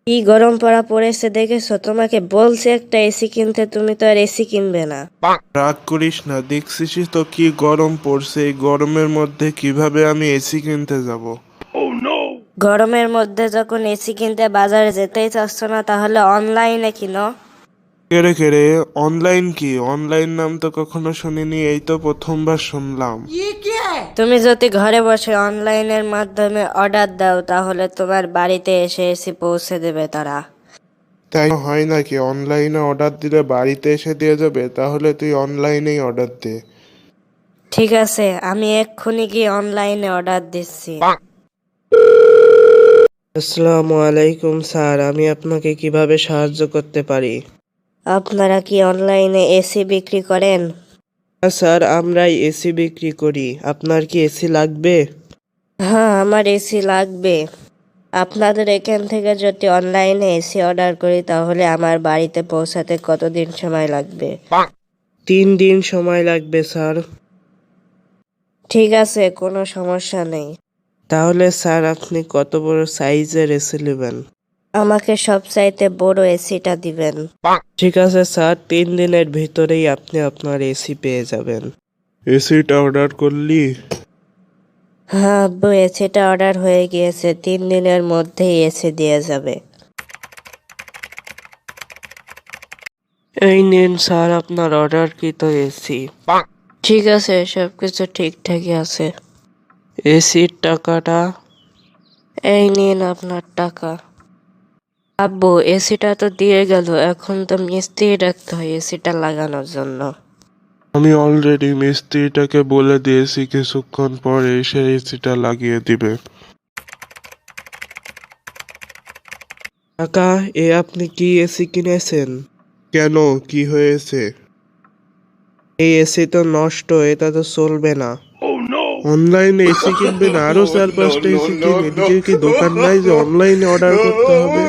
কি গরম পড়া পড়েছে দেখেছো? তোমাকে বলছি একটা এসি কিনতে, তুমি তো আর এসি কিনবে না। রাগ করিস না, দেখছিস তো কি গরম পড়ছে। এই গরমের মধ্যে কিভাবে আমি এসি কিনতে যাব? গরমের মধ্যে যখন এসি কিনতে বাজারে যেতেই চাচ্ছ না, তাহলে অনলাইনে কিনো। কেড়ে কেড়ে অনলাইন? কি অনলাইন নাম তো কখনো শুনিনি, এই তো প্রথমবার শুনলাম। তুমি যদি ঘরে বসে অনলাইনের মাধ্যমে অর্ডার দাও, তাহলে তোমার বাড়িতে এসে এসি পৌঁছে দেবে তারা। তাই হয় নাকি? অনলাইনে অর্ডার দিলে বাড়িতে এসে দিয়ে যাবে? তাহলে তুই অনলাইনেই অর্ডার দে। ঠিক আছে, আমি এক্ষুনি গিয়ে অনলাইনে অর্ডার দিচ্ছি। আসসালামু আলাইকুম স্যার, আমি আপনাকে কিভাবে সাহায্য করতে পারি? আপনারা কি অনলাইনে এসি বিক্রি করেন? হ্যাঁ স্যার, আমরাই এসি বিক্রি করি। আপনার কি এসি লাগবে? হ্যাঁ, আমার এসি লাগবে। আপনাদের এখান থেকে যদি অনলাইনে এসি অর্ডার করি, তাহলে আমার বাড়িতে পৌঁছাতে কতদিন সময় লাগবে? 3 দিন সময় লাগবে স্যার। ঠিক আছে, কোনো সমস্যা নেই। তাহলে স্যার আপনি কত বড় সাইজের এসি নেবেন? আমাকে সবচাইতে বড় এসিটা দিবেন। ঠিক আছে স্যার, 3 দিনের ভিতরেই আপনি আপনার এসি পেয়ে যাবেন। এসিটা অর্ডার করলি? হ্যাঁ আব্বু, এসিটা অর্ডার হয়ে গিয়েছে, 3 দিনের মধ্যেই এসি দিয়ে যাবে। এই নিন স্যার আপনার অর্ডারকৃত এসি। ঠিক আছে, সবকিছু ঠিকঠাকই আছে। এসির টাকাটা? এই নিন আপনার টাকা। আব্বু, এসিটা তো দিয়ে গেল, এখন তো মিস্ত্রি ডাকতে হয় এসিটা লাগানোর জন্য। আমি অলরেডি মিস্ত্রিটাকে বলে দিয়েছি কিছুক্ষণ পর এসে এসিটা লাগিয়ে দিবে। কাকা, আপনি কি এসি কিনেছেন? কেন, কি হয়েছে? এই এসি তো নষ্ট, এটা তো চলবে না। অনলাইনে এসি কিনবে না? আরো 4-5টা এসি কিন। এদিকে কি দোকান নাই যে অনলাইনে অর্ডার করতে হবে?